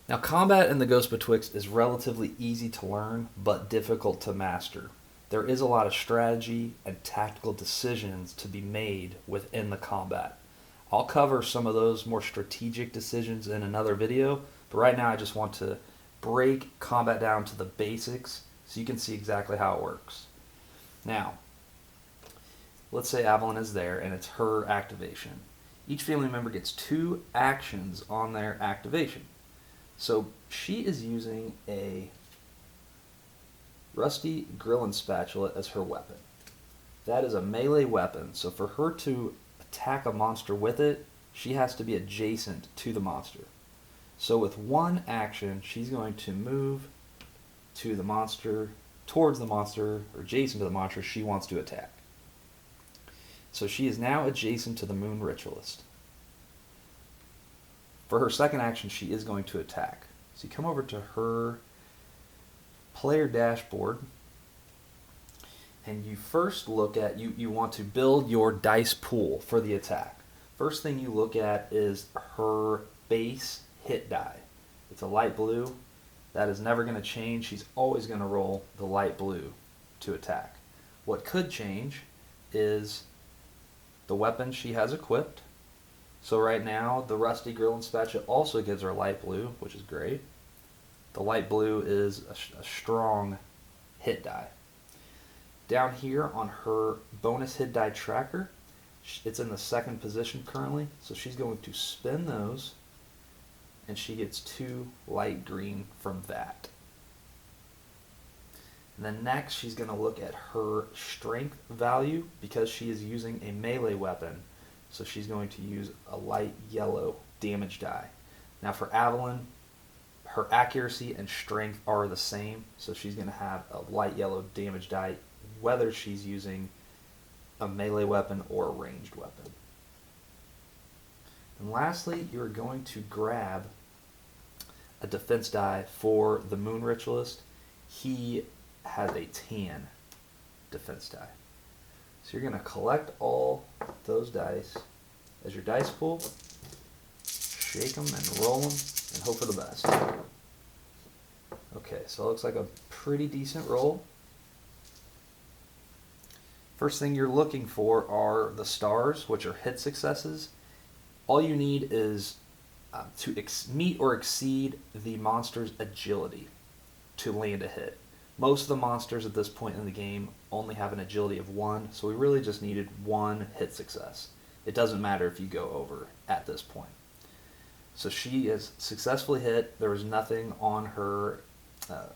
Now, combat in the Ghost Betwixt is relatively easy to learn, but difficult to master. There is a lot of strategy and tactical decisions to be made within the combat. I'll cover some of those more strategic decisions in another video, but right now I just want to break combat down to the basics so you can see exactly how it works. Now, let's say Avalon is there and it's her activation. Each family member gets 2 actions on their activation. So she is using a rusty grill and spatula as her weapon. That is a melee weapon, so for her to attack a monster with it, she has to be adjacent to the monster. So with 1 action, she's going to move to the monster, towards the monster, or adjacent to the monster she wants to attack. So she is now adjacent to the Moon Ritualist. For her second action, she is going to attack. So you come over to her player dashboard, and you first look at, you want to build your dice pool for the attack. First thing you look at is her base hit die. It's a light blue. That is never going to change. She's always going to roll the light blue to attack. What could change is the weapon she has equipped. So right now, the rusty grill and spatula also gives her light blue, which is great. The light blue is a strong hit die. Down here on her bonus hit die tracker, it's in the 2nd position currently, so she's going to spin those, and she gets 2 light green from that. And then next, she's going to look at her strength value because she is using a melee weapon. So she's going to use a light yellow damage die. Now for Avalon, her accuracy and strength are the same, so she's going to have a light yellow damage die whether she's using a melee weapon or a ranged weapon. And lastly, you're going to grab a defense die for the Moon Ritualist. He has a tan defense die. So you're going to collect all those dice as your dice pool, shake them and roll them, and hope for the best. Okay, so it looks like a pretty decent roll. First thing you're looking for are the stars, which are hit successes. All you need is to meet or exceed the monster's agility to land a hit. Most of the monsters at this point in the game only have an agility of 1, so we really just needed 1 hit success. It doesn't matter if you go over at this point. So she is successfully hit. There was nothing on her,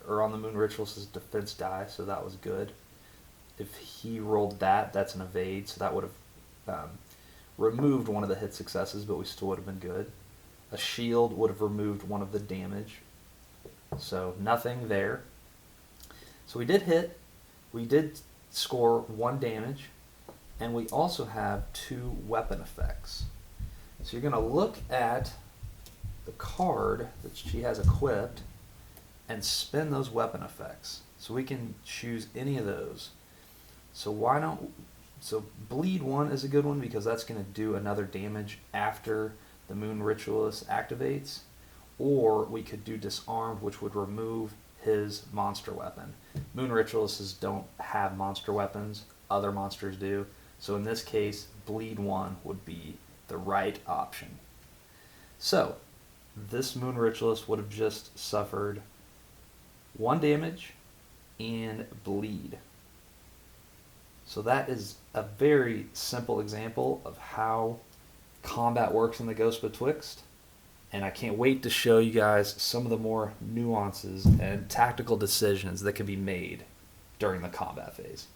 or on the Moon Ritualist's defense die, so that was good. If he rolled that, that's an evade, so that would have removed one of the hit successes, but we still would have been good. A shield would have removed one of the damage, so nothing there. So we did hit, we did score 1 damage, and we also have 2 weapon effects. So you're going to look at the card that she has equipped and spin those weapon effects. So we can choose any of those. So Bleed 1 is a good one because that's going to do another damage after the Moon Ritualist activates. Or we could do Disarmed, which would remove his monster weapon. Moon Ritualists don't have monster weapons, other monsters do. So in this case, Bleed 1 would be the right option. So this Moon Ritualist would have just suffered 1 damage and bleed. So that is a very simple example of how combat works in the Ghost Betwixt. And I can't wait to show you guys some of the more nuances and tactical decisions that can be made during the combat phase.